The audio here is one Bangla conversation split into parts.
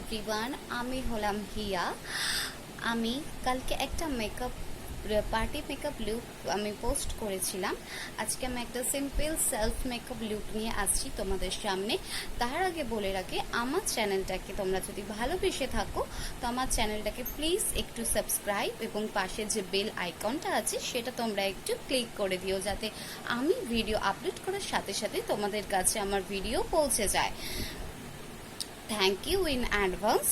এভরিওয়ান, আমি হলাম হিয়া। আমি কালকে একটা পার্টি মেকআপ লুক আমি পোস্ট করেছিলাম। আজকে আমি একটা সিম্পল সেলফ মেকআপ লুক নিয়ে আসছি তোমাদের সামনে। তার আগে বলে রাখি, আমার চ্যানেলটাকে তোমরা যদি ভালোবেসে থাকো তো আমার চ্যানেলটাকে প্লিজ একটু সাবস্ক্রাইব এবং পাশে যে বেল আইকনটা আছে সেটা তোমরা একটু ক্লিক করে দিও, যাতে আমি ভিডিও আপলোড করার সাথে সাথে তোমাদের কাছে আমার ভিডিও পৌঁছে যায়। Thank you in advance.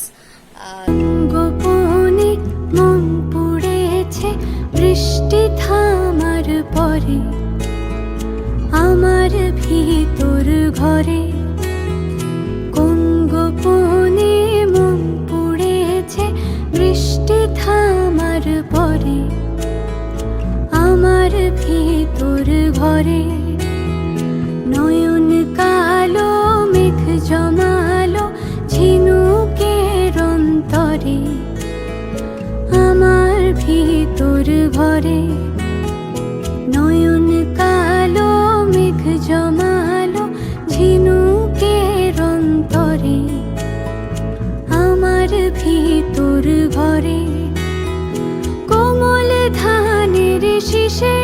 গোপনে মন পড়েছে বৃষ্টি থামার পরে আমার ভিতর ঘরে। কোন গোপনে মন পড়েছে বৃষ্টি থামার পরে আমার ভিতর ঘরে। নয়ন কালো মেঘ জমালো ঝিনুকের অন্তরে আমার ভিতর ঘরে। নয়ন কালো মেঘ জমালো ঝিনুকের অন্তরে আমার ভিতর ঘরে। কোমল ধানের শীষে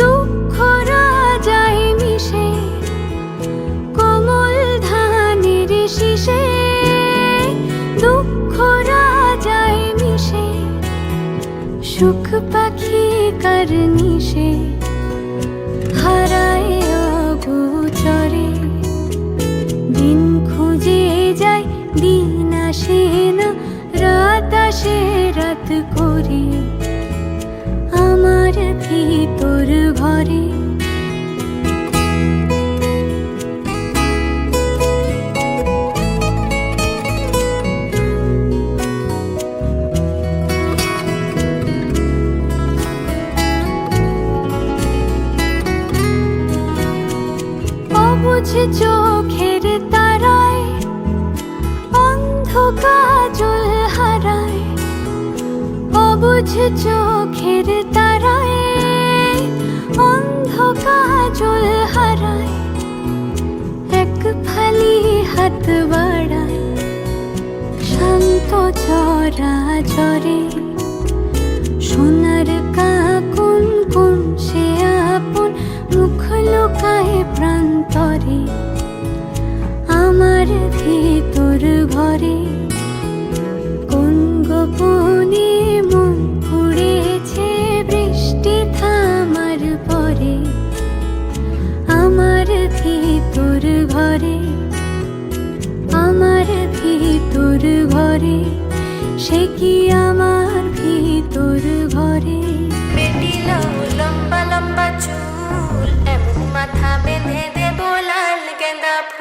দুঃখ রাজায় মিশে। কোমল ধানের শীষে দুঃখ রাজায় মিশে। সুখ পাখি কার নিশে হারায় অগোচরে। দিন খুঁজে যায় দিন আসে না, রাত আসে রাত করে আমার ভিতর ঘরে। অবুঝ চোখের তারায় অন্ধ কাজল হারায়। অবুঝ চোখের তারায় অন্ধ কাজল হারায়। এক ফালি হাত বাড়ায় শান্ত চরাচরে। সোনার কাকুন কোন সে আপন মুখ লুকায় প্রান্তরে আমার ভিতর ঘরে। কোন গোপনে মন পড়েছে বৃষ্টি থামার পরে আমার ভিতর ঘরে। আমার ভিতর ঘরে সে কি আমার ভিতর ঘরে। বেটিলো লম্বা লম্বা চুল এমন মাথা বেঁধে দেবো লাল গেঁদা ফুল।